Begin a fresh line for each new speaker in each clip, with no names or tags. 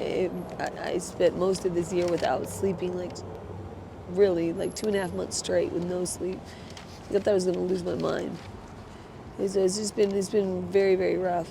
I spent most of this year without sleeping, like really, like 2.5 months straight with no sleep. I thought I was gonna lose my mind. It's been very, very rough.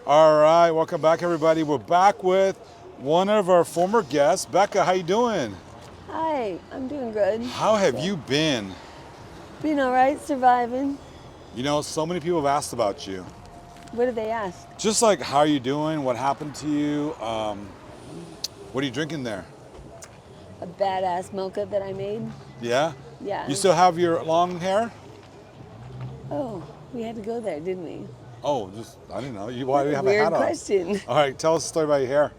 All right, welcome back, everybody. We're back with one of our former guests, Bekah. How you doing?
Hi, I'm doing good.
How have you been?
Been all right, surviving.
You know, so many people have asked about you.
What did they ask?
Just like, how are you doing? What happened to you? What are you drinking there?
A badass mocha that I made.
Yeah?
Yeah.
You still have your long hair?
Oh, we had to go there, didn't we?
Oh, I didn't know. Why do you have a
Weird
hat on?
question.
All right, tell us a story about your hair.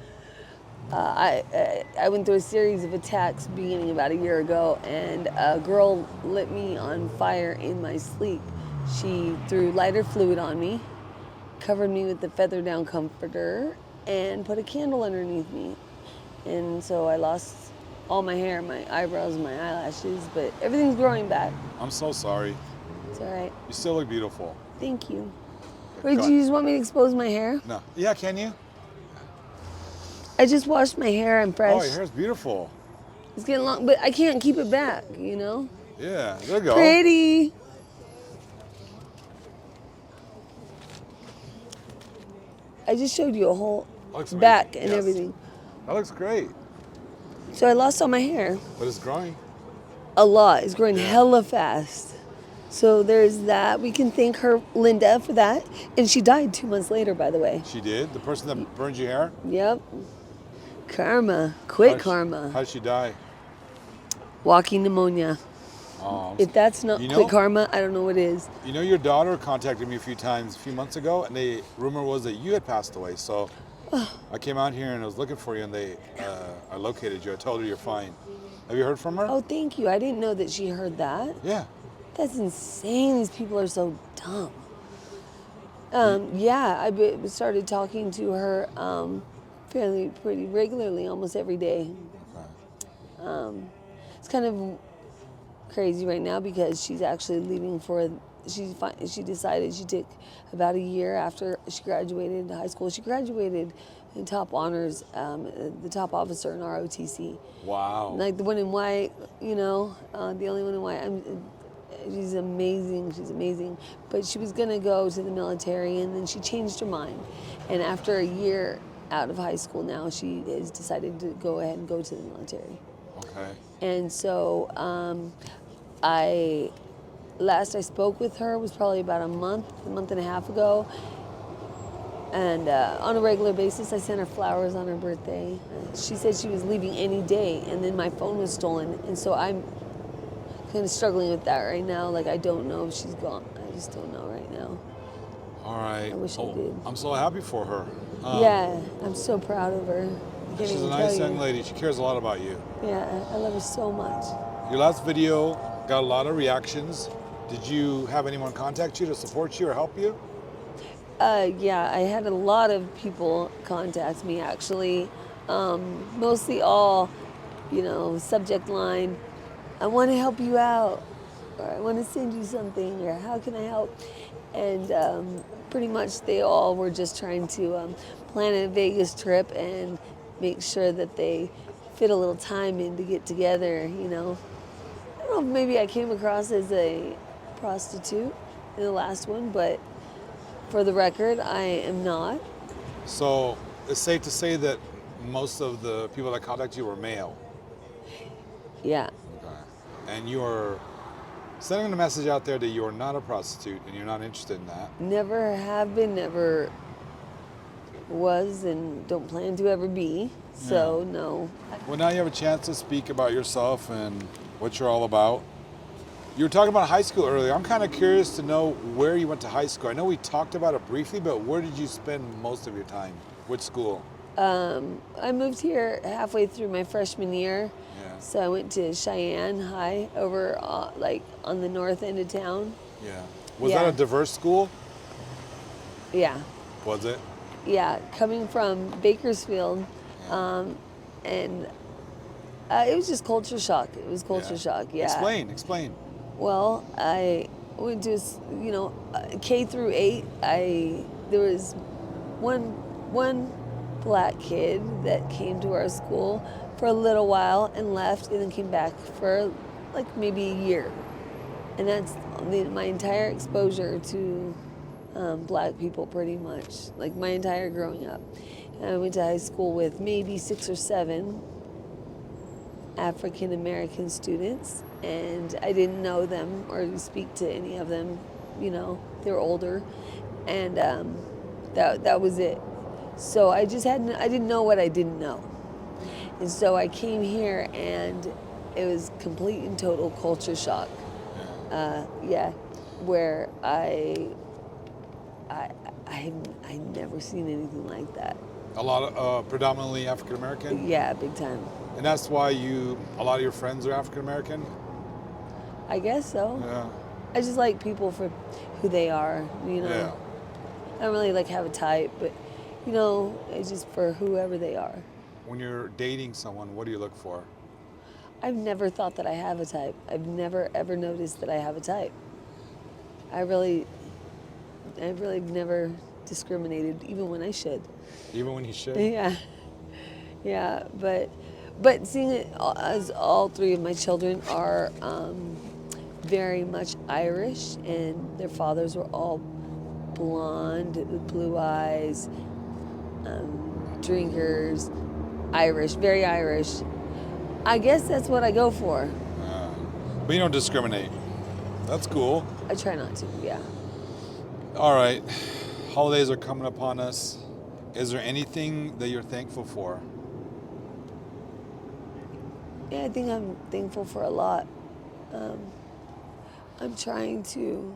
I went through a series of attacks beginning about a year ago, and a girl lit me on fire in my sleep. She threw lighter fluid on me, covered me with the feather down comforter, and put a candle underneath me. And so I lost all my hair, my eyebrows, my eyelashes, but everything's growing back.
I'm so sorry.
It's all right.
You still look beautiful.
Thank you. Wait, do you just want me to expose my hair?
No. Yeah, can you?
I just washed my hair. I'm fresh.
Oh, your hair's beautiful.
It's getting long, but I can't keep it back, you know?
Yeah, there you go.
Pretty. I just showed you a whole back and everything.
That looks great.
So I lost all my hair.
But it's growing.
A lot. It's growing hella fast. So there's that. We can thank her, Linda, for that. And she died 2 months later, by the way.
She did? The person that burned your hair?
Yep. Karma. Quick karma.
How'd she die?
Walking pneumonia.
Oh,
If that's not quick karma, I don't know what is.
You know, your daughter contacted me a few months ago, and the rumor was that you had passed away. So I came out here and I was looking for you, and I located you. I told her you're fine. Have you heard from her?
Oh, thank you. I didn't know that she heard that.
Yeah.
That's insane. These people are so dumb. Yeah, I started talking to her pretty regularly, almost every day.
Okay.
It's kind of crazy right now because she's actually leaving she decided she took about a year after she graduated high school. She graduated in top honors, the top officer in ROTC.
Wow.
Like the one in white, you know, the only one in white. She's amazing. She's amazing. But she was gonna go to the military, and then she changed her mind. And after a year out of high school now, she has decided to go ahead and go to the military.
Okay.
And so last I spoke with her was probably about a month and a half ago. And on a regular basis, I sent her flowers on her birthday. She said she was leaving any day, and then my phone was stolen. And so I'm kind of struggling with that right now. Like, I don't know if she's gone. I just don't know right now.
All right.
I wish I did.
I'm so happy for her.
Yeah, I'm so proud of her.
She's a nice young lady. She cares a lot about you.
Yeah, I love her so much.
Your last video got a lot of reactions. Did you have anyone contact you to support you or help you?
Yeah, I had a lot of people contact me, actually. Mostly all, subject line, I want to help you out, or I want to send you something, or how can I help? And pretty much they all were just trying to plan a Vegas trip and make sure that they fit a little time in to get together, I don't know if maybe I came across as a prostitute in the last one, but for the record, I am not.
So it's safe to say that most of the people that contact you were male?
Yeah.
Okay. And you're sending a message out there that you are not a prostitute and you're not interested in that?
Never have been, never was, and don't plan to ever be. So, no.
Well, now you have a chance to speak about yourself and what you're all about. You were talking about high school earlier. I'm kind of curious to know where you went to high school. I know we talked about it briefly, but where did you spend most of your time? Which school?
I moved here halfway through my freshman year.
Yeah.
So I went to Cheyenne High over on the north end of town.
Yeah. Was that a diverse school?
Yeah.
Was it?
Yeah, coming from Bakersfield, and it was just culture shock. It was culture shock, yeah.
Explain.
Well, I went to, K through 8. There was one black kid that came to our school for a little while and left, and then came back for like maybe a year. And that's my entire exposure to black people, pretty much, like my entire growing up. And I went to high school with maybe 6 or 7 African American students, and I didn't know them or speak to any of them. They were older, and that was it. So I didn't know what I didn't know, and so I came here, and it was complete and total culture shock. Yeah, where I never seen anything like that.
A lot of predominantly African American.
Yeah, big time.
And that's why a lot of your friends are African American.
I guess so.
Yeah.
I just like people for who they are.
Yeah.
I don't really have a type, but it's just for whoever they are.
When you're dating someone, what do you look for?
I've never thought that I have a type. I've never ever noticed that I have a type. I've really never discriminated, even when I should.
Even when you should?
Yeah, but seeing it as all 3 of my children are very much Irish, and their fathers were all blonde with blue eyes, drinkers, Irish, very Irish. I guess that's what I go for.
But you don't discriminate. That's cool.
I try not to, yeah.
All right. Holidays are coming upon us. Is there anything that you're thankful for?
Yeah, I think I'm thankful for a lot. I'm trying to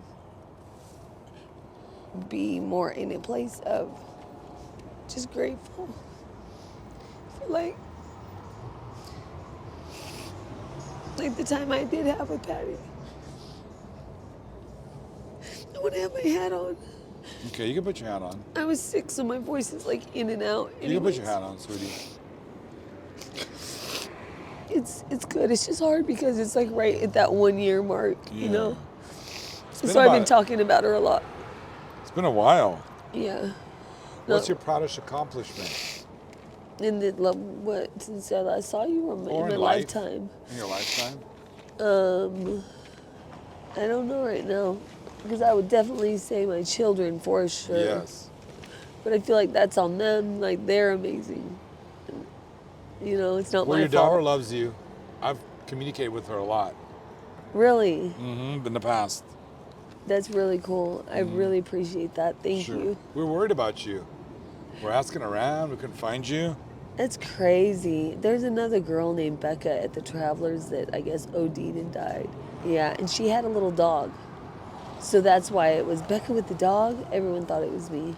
be more in a place of just grateful for like the time I did have with Patty. I want to have my hat on.
Okay, you can put your hat on.
I was sick, so my voice is in and out.
You can put your hat on, sweetie.
It's good. It's just hard because it's right at that 1 year mark, So I've been talking about her a lot.
It's been a while.
Yeah.
What's your proudest accomplishment?
Since I last saw you, or in my lifetime?
In your lifetime?
I don't know right now, because I would definitely say my children for sure.
Yes.
But I feel like that's on them. They're amazing. It's not my fault.
Well, your daughter loves you. I've communicated with her a lot.
Really?
Mm-hmm. In the past.
That's really cool. I really appreciate that. Thank
Sure.
you.
We're worried about you. We're asking around. We couldn't find you.
That's crazy. There's another girl named Bekah at the Travelers that I guess OD'd and died. Yeah, and she had a little dog. So that's why it was Bekah with the dog. Everyone thought it was me.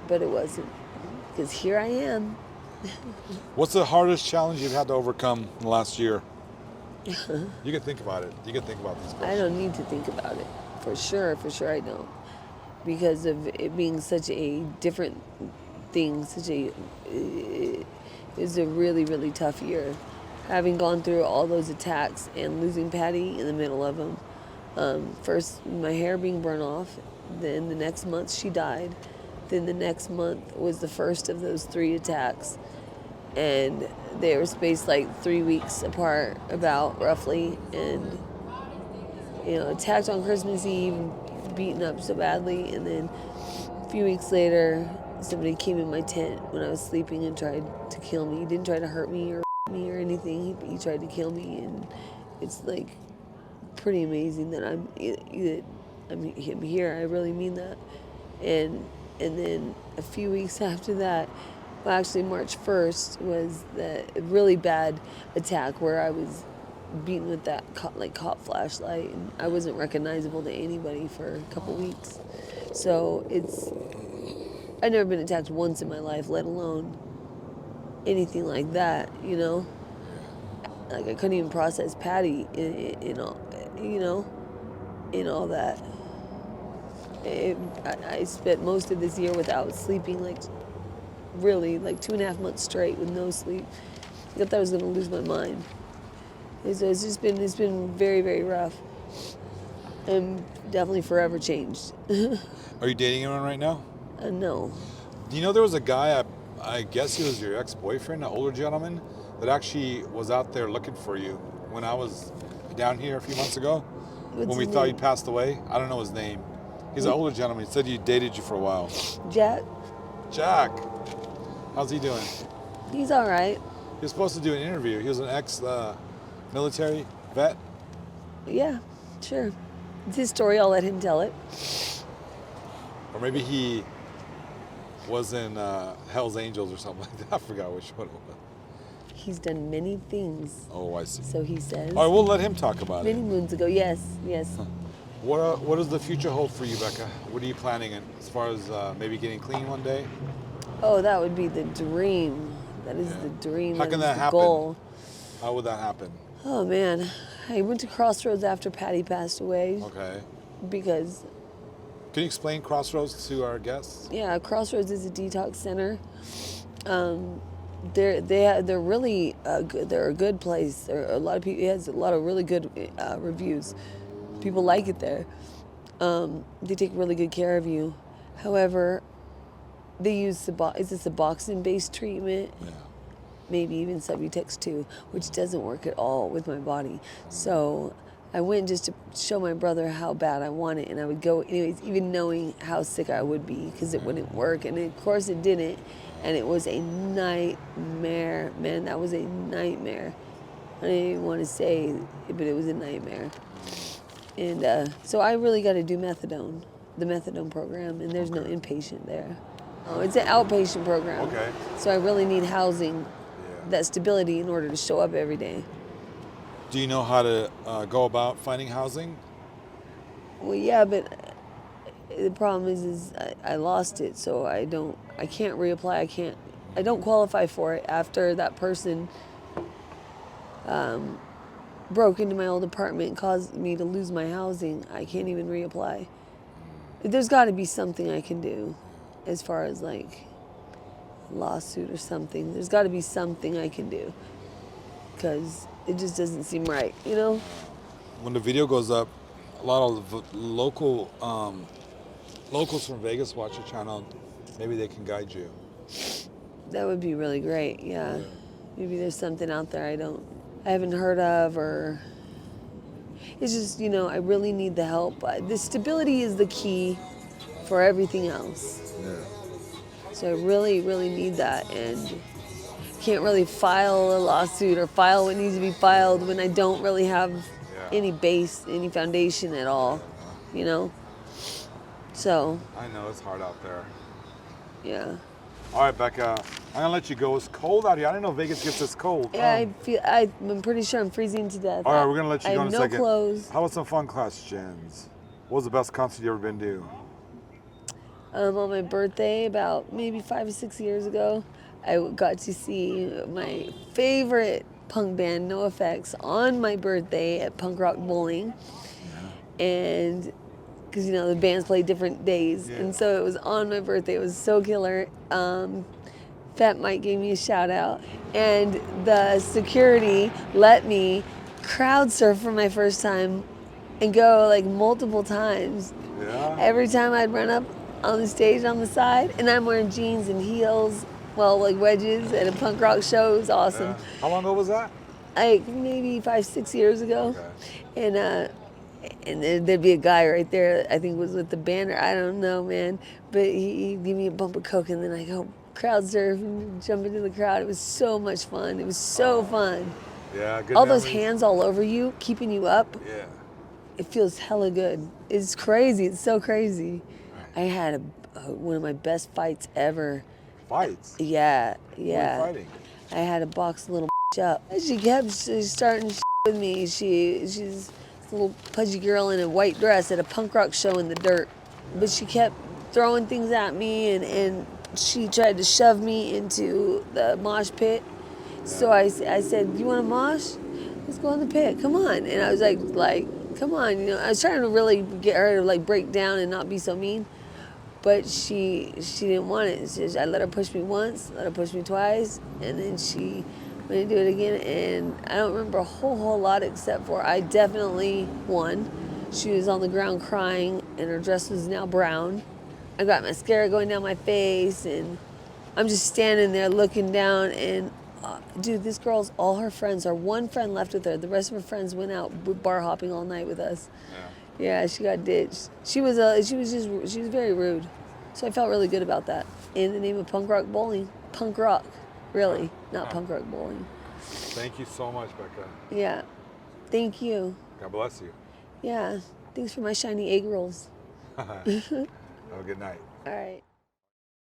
But it wasn't. Because here I am.
What's the hardest challenge you've had to overcome in the last year? You can think about it. You can think about these questions.
I don't need to think about it. For sure I don't. Because of it being such a different thing, it was a really, really tough year. Having gone through all those attacks and losing Patty in the middle of them. First, my hair being burned off. Then the next month, she died. Then the next month was the first of those 3 attacks. And they were spaced 3 weeks apart, about roughly. And, attacked on Christmas Eve, beaten up so badly. And then a few weeks later, somebody came in my tent when I was sleeping and tried to kill me. He didn't try to hurt me or anything. He tried to kill me. And it's pretty amazing that I'm here. I really mean that. And then a few weeks after that, well, actually March 1st was the really bad attack where I was beaten with that cop flashlight, and I wasn't recognizable to anybody for a couple weeks. So I've never been attacked once in my life, let alone anything like that, I couldn't even process Patty in all that. I spent most of this year without sleeping, really 2.5 months straight with no sleep. I thought I was going to lose my mind. It's been very, very rough. And definitely forever changed.
Are you dating anyone right now?
No.
Do you know there was a guy, I guess he was your ex-boyfriend, an older gentleman, that actually was out there looking for you when I was down here a few months ago?
What's
When we
his
thought
name?
he passed away? I don't know his name. He's an older gentleman. He said he dated you for a while.
Jack?
Jack, how's he doing?
He's all right.
He was supposed to do an interview. He was an ex-military vet.
Yeah, sure. It's his story. I'll let him tell it.
Or maybe he was in Hell's Angels or something like that. I forgot which one it was.
He's done many things,
Oh, I see.
so he says.
All right, we'll let him talk about
Many
it.
moons ago, yes.
What does the future hold for you, Bekah? What are you planning in, as far as maybe getting clean one day?
Oh, that would be the dream. That is the dream.
How can
is
that
the
happen?
Goal.
How would that happen?
Oh man, I went to Crossroads after Patty passed away
Okay.
because
Can you explain Crossroads to our guests?
yeah, Crossroads is a detox center. They're really good. They're a good place. There are a lot of people. It has a lot of really good reviews. People like it there. They take really good care of you. However, they use is this a Suboxone-based treatment?
Yeah.
Maybe even Subutex too, which doesn't work at all with my body. So I went just to show my brother how bad I want it, and I would go anyways, even knowing how sick I would be because it wouldn't work, and of course it didn't, and it was a nightmare, man. That was a nightmare. I didn't even want to say it, but it was a nightmare. And so I really got to do methadone, the methadone program, and there's no inpatient there. Oh, it's an outpatient program.
Okay.
So I really need housing,
Yeah.
that stability in order to show up every day.
Do you know how to go about finding housing?
Well, yeah, but the problem is I lost it, so I can't reapply. I don't qualify for it after that person broke into my old apartment and caused me to lose my housing. I can't even reapply. There's got to be something I can do as far as like lawsuit or something. There's got to be something I can do because it just doesn't seem right, you know?
When the video goes up, a lot of locals from Vegas watch the channel. Maybe they can guide you.
That would be really great, yeah. Maybe there's something out there I haven't heard of, or it's just, you know, I really need the help. The stability is the key for everything else.
Yeah.
So I really, really need that, and can't really file a lawsuit or file what needs to be filed when I don't really have any base, any foundation at all, you know? So,
I know it's hard out there.
yeah.
All right, Bekah, I'm gonna let you go. It's cold out here. I didn't know Vegas gets this cold.
Yeah, I'm pretty sure I'm freezing to death.
All right, we're gonna let you go in a second.
I have no clothes.
How about some fun questions? What was the best concert you ever been to?
On my birthday, about maybe 5 or 6 years ago, I got to see my favorite punk band, No Effects, on my birthday at Punk Rock Bowling. And because, you know, the bands play different days.
Yeah.
And so it was on my birthday. It was so killer. Fat Mike gave me a shout out. And the security let me crowd surf for my first time and go like multiple times.
Yeah.
Every time I'd run up on the stage on the side, and I'm wearing jeans and heels, well, like wedges at a punk rock show. It was awesome.
Yeah. How long ago was that?
Like maybe 5, 6 years ago.
Okay.
And there'd be a guy right there, I think was with the banner, I don't know, man. But he'd give me a bump of coke, and then I go crowd surf and jump into the crowd. It was so much fun. It was so fun.
Yeah, good
All those
memories.
hands all over you, keeping you up.
Yeah.
It feels hella good. It's crazy. It's so crazy. I had one of my best fights ever.
Fights?
Yeah.
Who were you fighting?
I had to box a little up. She kept starting with me. She's this little pudgy girl in a white dress at a punk rock show in the dirt. But she kept throwing things at me, and she tried to shove me into the mosh pit. So I said, "You want to mosh? Let's go in the pit. Come on." And I was like, come on. You know, I was trying to really get her to like break down and not be so mean. But she didn't want it. I let her push me once, let her push me twice, and then she I'm gonna do it again, and I don't remember a whole lot except for I definitely won. She was on the ground crying, and her dress was now brown. I got mascara going down my face, and I'm just standing there looking down, and dude, this girl's all her friends are one friend left with her. The rest of her friends went out bar hopping all night with us. Yeah, she got ditched. She was very rude. So I felt really good about that. In the name of punk rock bowling. Punk rock, really, not punk rock bowling.
Thank you so much, Bekah.
Yeah. Thank you.
God bless you.
Yeah. Thanks for my shiny egg rolls.
Have a good night.
All right.